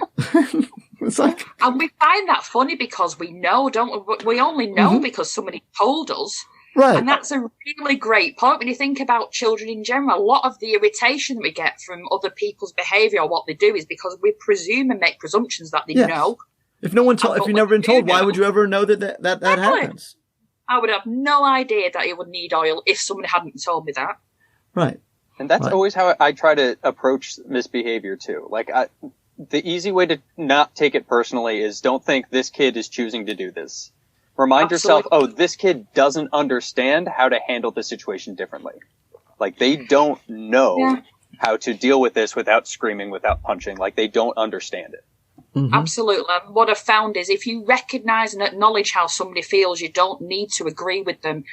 It's like, and we find that funny because we know, don't we? We only know because somebody told us. Right. And that's a really great point when you think about children in general. A lot of the irritation that we get from other people's behaviour or what they do is because we presume and make presumptions that they know. If no one if you've never been told, why would you ever know that happens? I would have no idea that it would need oil if somebody hadn't told me that. Right. And that's always how I try to approach misbehavior too. Like, the easy way to not take it personally is don't think this kid is choosing to do this. Remind yourself, this kid doesn't understand how to handle the situation differently. Like, they don't know how to deal with this without screaming, without punching. Like, they don't understand it. Mm-hmm. Absolutely. And what I've found is if you recognise and acknowledge how somebody feels, you don't need to agree with them.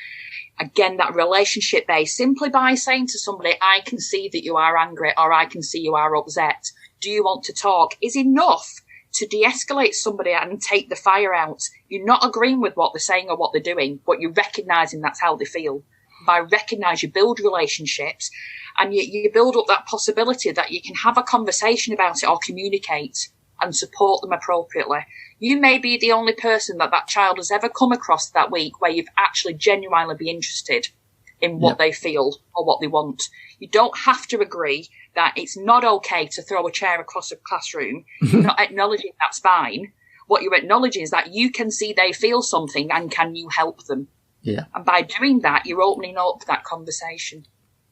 Again, that relationship base, simply by saying to somebody, I can see that you are angry or I can see you are upset. Do you want to talk? Is enough to de-escalate somebody and take the fire out. You're not agreeing with what they're saying or what they're doing, but you're recognising that's how they feel. By recognise, you build relationships and you build up that possibility that you can have a conversation about it or communicate and support them appropriately. You may be the only person that child has ever come across that week where you've actually genuinely been interested in what they feel or what they want. You don't have to agree that it's not okay to throw a chair across a classroom. You're not acknowledging that's fine. What you're acknowledging is that you can see they feel something and can you help them? Yeah. And by doing that, you're opening up that conversation.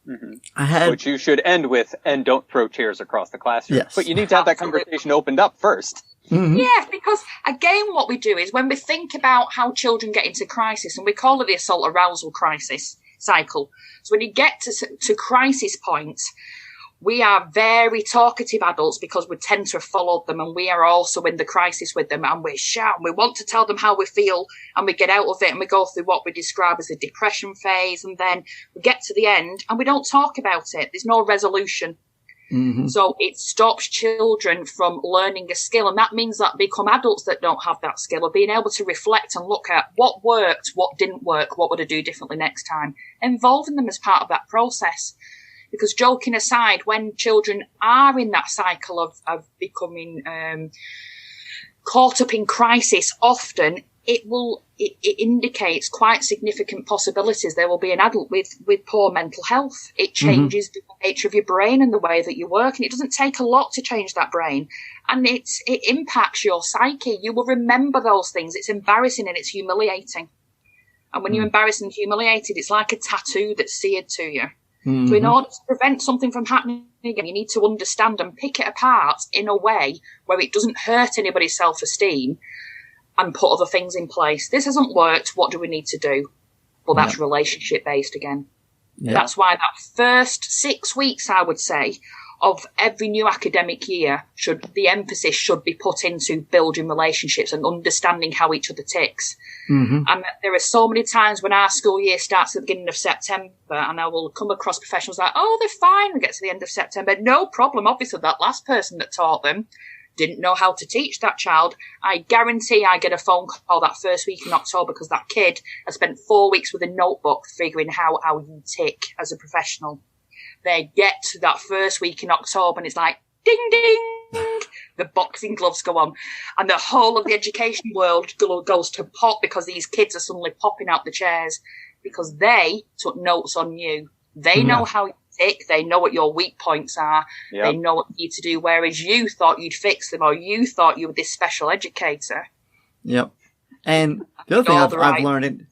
Mm-hmm. Which you should end with, and don't throw chairs across the classroom. Yes. But you need to have that conversation opened up first. Mm-hmm. Yeah, because again, what we do is when we think about how children get into crisis, and we call it the assault arousal crisis cycle. So when you get to crisis points, we are very talkative adults because we tend to have followed them and we are also in the crisis with them and we shout and we want to tell them how we feel and we get out of it and we go through what we describe as the depression phase and then we get to the end and we don't talk about it. There's no resolution. Mm-hmm. So it stops children from learning a skill, and that means that become adults that don't have that skill of being able to reflect and look at what worked, what didn't work, what would I do differently next time, involving them as part of that process. Because joking aside, when children are in that cycle of becoming caught up in crisis, often it indicates quite significant possibilities. There will be an adult with poor mental health. It changes the nature of your brain and the way that you work, and it doesn't take a lot to change that brain. And it impacts your psyche. You will remember those things. It's embarrassing and it's humiliating. And when you're embarrassed and humiliated, it's like a tattoo that's seared to you. Mm-hmm. So in order to prevent something from happening again, you need to understand and pick it apart in a way where it doesn't hurt anybody's self-esteem and put other things in place. This hasn't worked. What do we need to do? Well, that's relationship-based again. Yeah. That's why that first 6 weeks, I would say, of every new academic year, the emphasis should be put into building relationships and understanding how each other ticks. Mm-hmm. And there are so many times when our school year starts at the beginning of September and I will come across professionals like, oh, they're fine. We get to the end of September. No problem. Obviously, that last person that taught them didn't know how to teach that child. I guarantee I get a phone call that first week in October because that kid has spent 4 weeks with a notebook figuring how you tick as a professional. They get to that first week in October and it's like, ding, ding, the boxing gloves go on. And the whole of the education world goes to pop because these kids are suddenly popping out the chairs because they took notes on you. They know how you tick. They know what your weak points are. Yep. They know what you need to do, whereas you thought you'd fix them or you thought you were this special educator. Yep. And the other thing I've learned,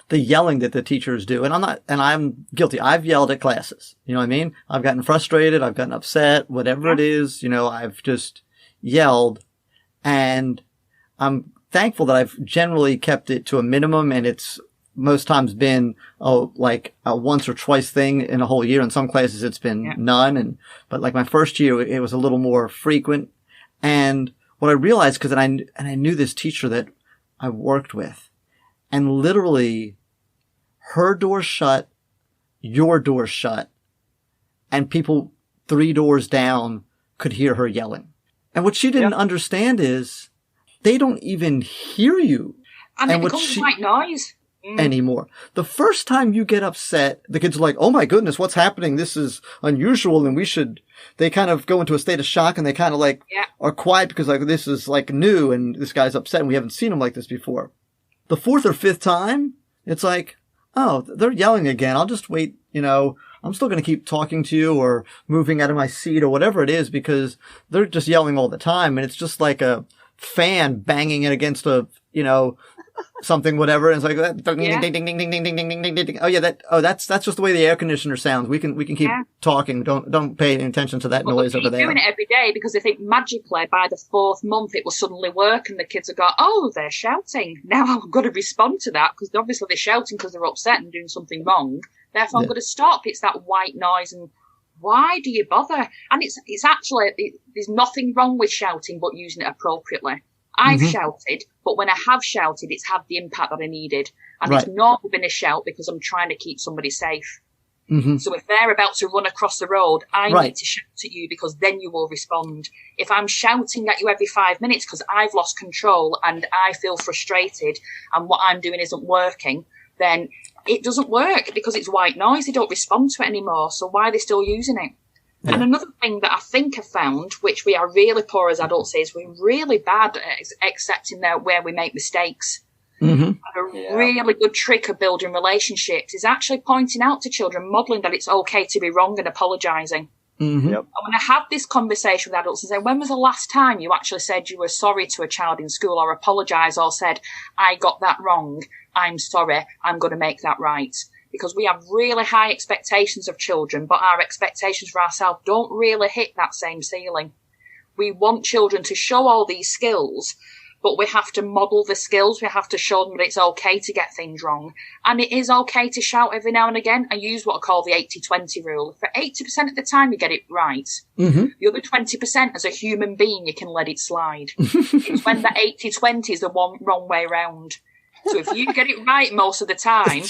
the yelling that the teachers do, and I'm guilty. I've yelled at classes. You know what I mean? I've gotten frustrated. I've gotten upset, whatever it is, I've just yelled, and I'm thankful that I've generally kept it to a minimum and it's most times been, like a once or twice thing in a whole year. In some classes, it's been none. But like my first year, it was a little more frequent. And what I realized, because I knew this teacher that I worked with, and literally her door shut, your door shut, and people 3 doors down could hear her yelling. And what she didn't understand is they don't even hear you. And it becomes white noise. Anymore. The first time you get upset, the kids are like, oh my goodness, what's happening? This is unusual and they kind of go into a state of shock and they kind of like are quiet because like this is like new and this guy's upset and we haven't seen him like this before. The 4th or 5th time, it's like, oh, they're yelling again. I'll just wait, I'm still going to keep talking to you or moving out of my seat or whatever it is because they're just yelling all the time. And it's just like a fan banging it against a, something, whatever. And it's like that. Ding, ding, ding, ding, ding, ding, ding, ding, ding, ding. Oh yeah, that's just the way the air conditioner sounds. We can keep talking. Don't pay any attention to that noise over there. Doing it every day because they think magically by the 4th month it will suddenly work, and the kids will go, "Oh, they're shouting. Now I'm going to respond to that because obviously they're shouting because they're upset and doing something wrong. Therefore, I'm going to stop." It's that white noise, and why do you bother? And it's actually there's nothing wrong with shouting, but using it appropriately. I've shouted, but when I have shouted, it's had the impact that I needed. And it's not been a shout because I'm trying to keep somebody safe. So if they're about to run across the road, I need to shout at you because then you will respond. If I'm shouting at you every 5 minutes because I've lost control and I feel frustrated and what I'm doing isn't working, then it doesn't work because it's white noise. They don't respond to it anymore. So why are they still using it? Yeah. And another thing that I think I've found, which we are really poor as adults, is we're really bad at accepting where we make mistakes. And a really good trick of building relationships is actually pointing out to children, modelling that it's okay to be wrong and apologising. And when I have this conversation with adults and say, when was the last time you actually said you were sorry to a child in school or apologised or said, I got that wrong, I'm sorry, I'm going to make that right? Because we have really high expectations of children, but our expectations for ourselves don't really hit that same ceiling. We want children to show all these skills, but we have to model the skills. We have to show them that it's okay to get things wrong. And it is okay to shout every now and again. I use what I call the 80-20 rule. For 80% of the time, you get it right. The other 20%, as a human being, you can let it slide. It's when the 80-20 is the wrong way round. So if you get it right most of the time,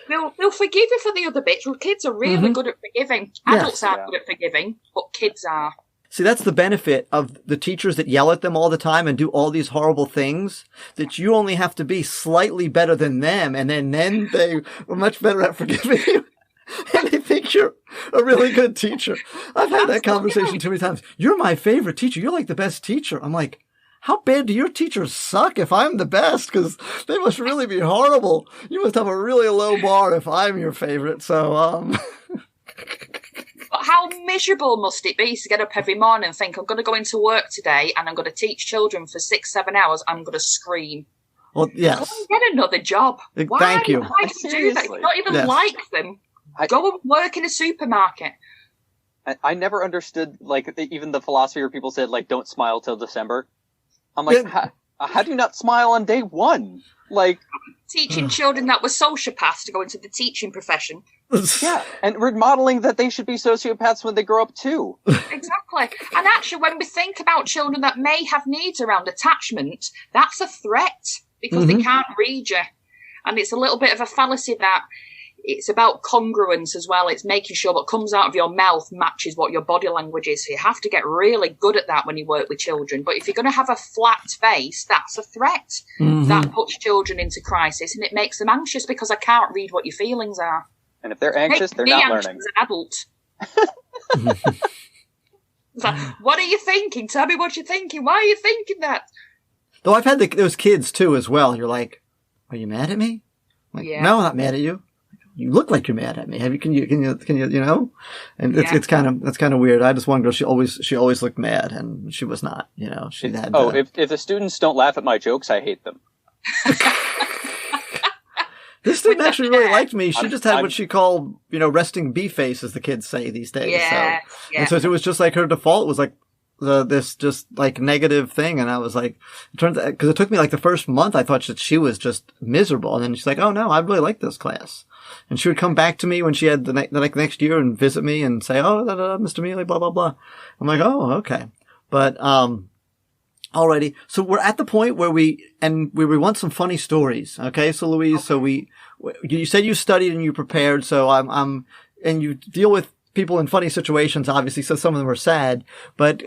they'll forgive you for the other bits. Well, kids are really good at forgiving. Adults aren't good at forgiving, but kids are. See, that's the benefit of the teachers that yell at them all the time and do all these horrible things, that you only have to be slightly better than them, and then they are much better at forgiving you. And they think you're a really good teacher. I've had that conversation too many times. You're my favorite teacher. You're like the best teacher. I'm like, how bad do your teachers suck if I'm the best? Because they must really be horrible. You must have a really low bar if I'm your favorite. So, But how miserable must it be to get up every morning and think, I'm going to go into work today and I'm going to teach children for 6-7 hours and I'm going to scream. Well, yes. Go get another job. Thank you. Why do you do that? You don't even like them. Go and work in a supermarket. I never understood, like, even the philosophy where people said, like, don't smile till December. I'm like, how do you not smile on day one? Like, teaching children that were sociopaths to go into the teaching profession. Yeah, and we're modeling that they should be sociopaths when they grow up too. Exactly. And actually, when we think about children that may have needs around attachment, that's a threat because they can't read you. And it's a little bit of a fallacy that it's about congruence as well. It's making sure what comes out of your mouth matches what your body language is. So you have to get really good at that when you work with children. But if you're going to have a flat face, that's a threat. That puts children into crisis and it makes them anxious because I can't read what your feelings are. And if they're anxious, they're not learning. As an adult. It's like, what are you thinking? Tell me what you're thinking. Why are you thinking that? Though I've had those kids too as well. You're like, are you mad at me? I'm like, no, I'm not mad at you. You look like you're mad at me. Can you, you know? And it's kind of weird. I just one girl, she always looked mad and she was not, you know, she had. If the students don't laugh at my jokes, I hate them. This student actually really liked me. She just had what she called, you know, resting bee face, as the kids say these days. And so it was just like her default was like, this just like negative thing. And I was like, because it took me like the first month, I thought that she was just miserable. And then she's like, oh no, I really like this class. And she would come back to me when she had the next year and visit me and say, oh, Mr. Mealey, blah, blah, blah. I'm like, oh, okay. But, alrighty. So we're at the point where we want some funny stories. Okay. So Louise, so you said you studied and you prepared. So and you deal with people in funny situations, obviously. So some of them are sad, but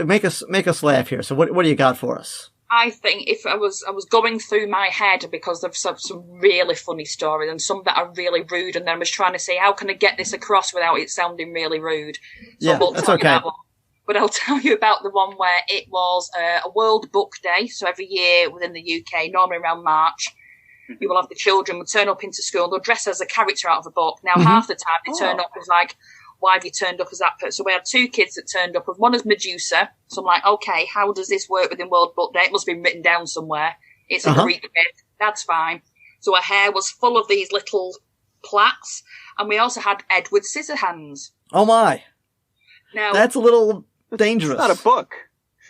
make us laugh here. So what do you got for us? I think if I was going through my head because of some really funny stories and some that are really rude, and then I was trying to say, how can I get this across without it sounding really rude? So yeah, that's okay. But I'll tell you about the one where it was a World Book Day. So every year within the UK, normally around March, you will have the children would turn up into school. They'll dress as a character out of a book. Now, half the time they turn up as like, why have you turned up as that person? So we had 2 kids that turned up, with one as Medusa. So I'm like, okay, how does this work within World Book Day? It must be written down somewhere. It's a Greek myth. That's fine. So her hair was full of these little plaits. And we also had Edward Scissorhands. Oh my. Now that's a little dangerous. It's not a book.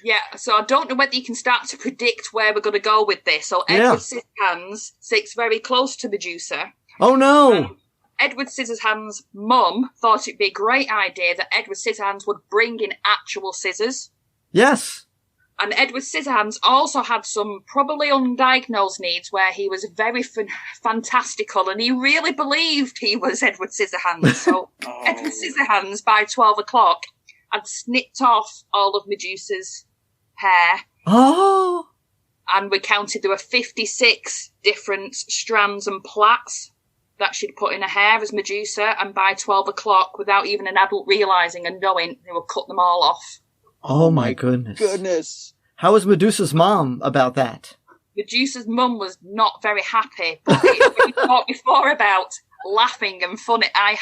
Yeah, so I don't know whether you can start to predict where we're going to go with this. So Edward Scissorhands sits very close to Medusa. Oh no. Edward Scissorhands' mum thought it'd be a great idea that Edward Scissorhands would bring in actual scissors. Yes. And Edward Scissorhands also had some probably undiagnosed needs where he was very fantastical, and he really believed he was Edward Scissorhands. So Edward Scissorhands, by 12 o'clock, had snipped off all of Medusa's hair. Oh. And we counted there were 56 different strands and plaits that she'd put in her hair as Medusa, and by 12 o'clock, without even an adult realising and knowing, they would cut them all off. Oh my goodness. How was Medusa's mom about that? Medusa's mum was not very happy, but we talked before about laughing and funny. I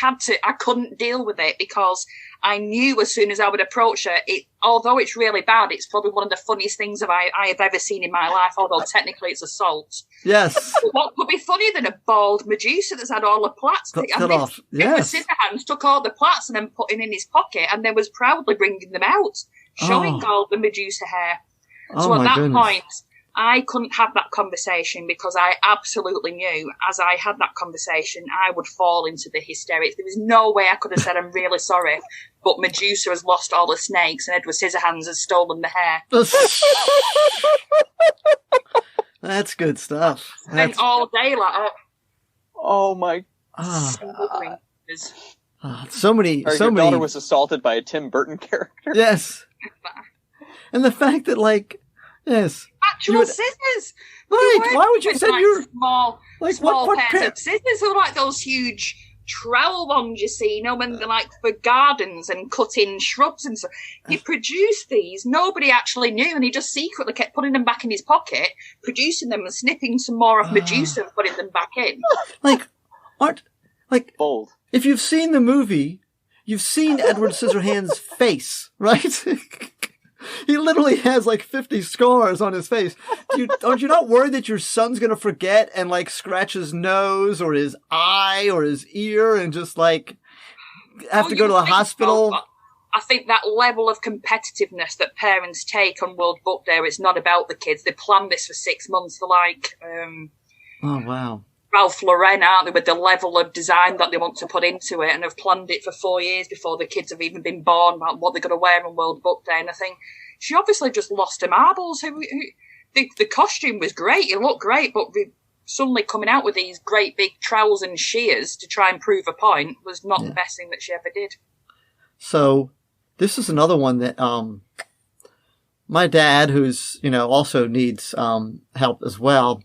couldn't deal with it because I knew as soon as I would approach her, although it's really bad, it's probably one of the funniest things I have ever seen in my life, although technically it's assault. Yes. What could be funnier than a bald Medusa that's had all the plaits cut off? Yes. Scissorhands took all the plaits and then put it in his pocket and then was proudly bringing them out, showing all the Medusa hair. So at that point, I couldn't have that conversation because I absolutely knew as I had that conversation, I would fall into the hysterics. There was no way I could have said, I'm really sorry, but Medusa has lost all the snakes and Edward Scissorhands has stolen the hair. That's good stuff. Spent all day like that. Oh my. So many. Your daughter was assaulted by a Tim Burton character. Yes. And the fact that, like, yes. Actual scissors! Right, why would you send your... Small pairs of scissors are like those huge trowel ones you see, when they're like for gardens and cutting shrubs and stuff. He produced these, nobody actually knew, and he just secretly kept putting them back in his pocket, producing them and snipping some more of Medusa and putting them back in. Bold. If you've seen the movie, you've seen Edward Scissorhands' face, right? He literally has like 50 scars on his face. Aren't you not worried that your son's going to forget and like scratch his nose or his eye or his ear and just like have to go to the hospital? I think that level of competitiveness that parents take on World Book Day, it's not about the kids. They planned this for 6 months. They're like, oh wow, Ralph Lauren, aren't they, with the level of design that they want to put into it, and have planned it for 4 years before the kids have even been born about what they're going to wear on World Book Day. And I think she obviously just lost her marbles. The costume was great, it looked great, but suddenly coming out with these great big trowels and shears to try and prove a point was not the best thing that she ever did. So this is another one that my dad, who's also needs help as well.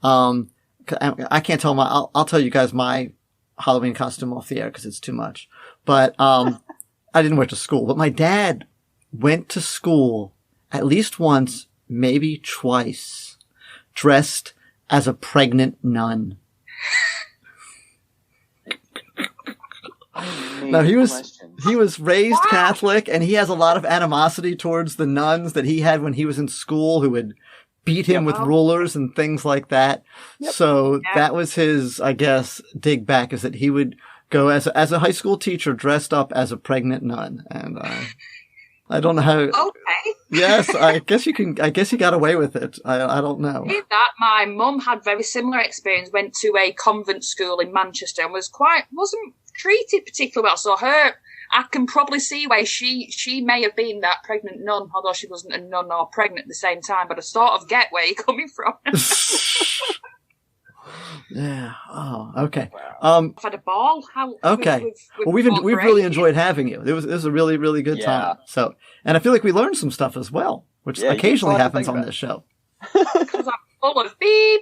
I can't tell I'll tell you guys my Halloween costume off the air because it's too much. But I didn't wear it to school. But my dad went to school at least once, maybe twice, dressed as a pregnant nun. Now he was raised Catholic, and he has a lot of animosity towards the nuns that he had when he was in school, who would beat him with rulers and things like that. So that was his, I guess, dig back, is that he would go as a high school teacher dressed up as a pregnant nun. And I don't know how. Okay, Yes, I guess you can. I guess you got away with it. I don't know. Did that. My mum had very similar experience. Went to a convent school in Manchester and wasn't treated particularly well. So I can probably see why she may have been that pregnant nun, although she wasn't a nun or pregnant at the same time. But I sort of get where you're coming from. Yeah. Oh, okay. I've had a ball. Okay. Well, we've really enjoyed having you. This was a really, really good time. So, and I feel like we learned some stuff as well, which occasionally happens on this show. Because I'm full of beep.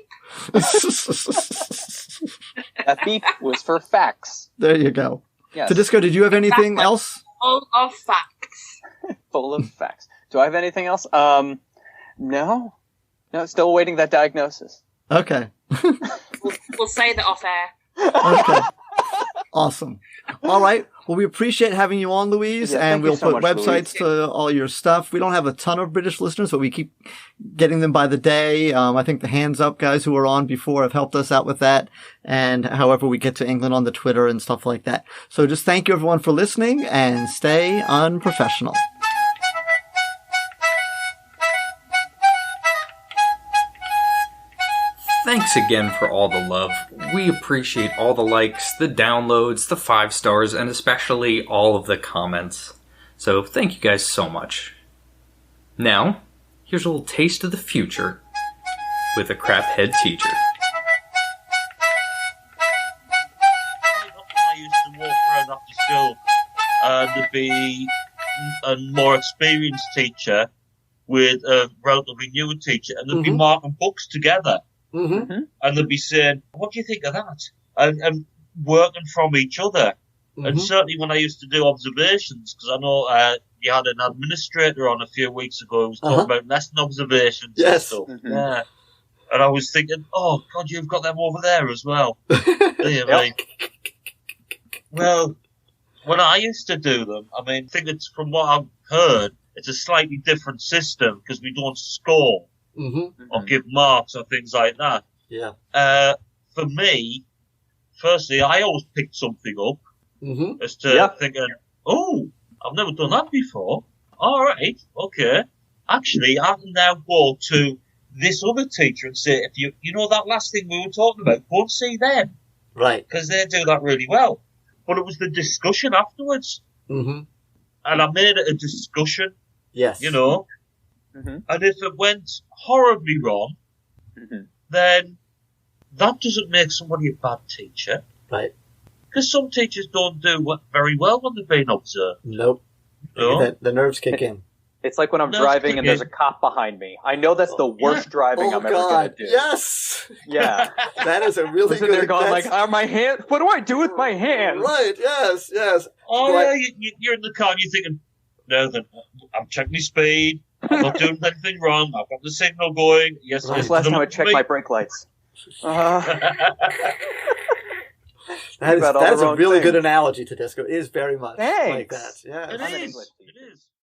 That beep was for facts. There you go. Yes. Tedisco, did you have anything else? Full of facts. Full of facts. Do I have anything else? No, still awaiting that diagnosis. Okay. We'll say that off air. Okay. Awesome. All right. Well, we appreciate having you on, Louise, and we'll put websites to all your stuff. We don't have a ton of British listeners, but we keep getting them by the day. I think the Hands Up guys who were on before have helped us out with that. And however we get to England on the Twitter and stuff like that. So just thank you everyone for listening and stay unprofessional. Thanks again for all the love. We appreciate all the likes, the downloads, the 5 stars, and especially all of the comments. So thank you guys so much. Now, here's a little taste of the future with a crap head teacher. I used to walk around after school and there'd be a more experienced teacher with a relatively newer teacher, and they'd be marking books together. Mm-hmm. And they'd be saying, what do you think of that? And working from each other. Mm-hmm. And certainly when I used to do observations, because I know you had an administrator on a few weeks ago who was talking about lesson observations and stuff. Mm-hmm. Yeah. And I was thinking, oh, God, you've got them over there as well. Well, when I used to do them, I mean, I think it's from what I've heard, it's a slightly different system because we don't score. Or give marks or things like that. Yeah. For me, firstly, I always picked something up as to thinking, oh, I've never done that before. All right, okay. Actually, I can now go to this other teacher and say, if you know that last thing we were talking about, go and see them. Right. Because they do that really well. But it was the discussion afterwards. And I made it a discussion. Yes. You know. And if it went horribly wrong, then that doesn't make somebody a bad teacher. Right. Because some teachers don't do very well when they're being observed. Nope. No? The nerves kick in. It's like when I'm driving and there's a cop behind me. I know that's the worst driving I'm ever going to do. Yes. Yeah. That is a really good... They're going like, my hand? What do I do with my hand? Right, yes. Oh, yeah, you're in the car and you're thinking, no, then I'm checking my speed. I'm not doing anything wrong. I've got the signal going. Yes, right. Last time I checked my brake lights. That is a really good analogy to disco. It is very much like that. Yeah, It is.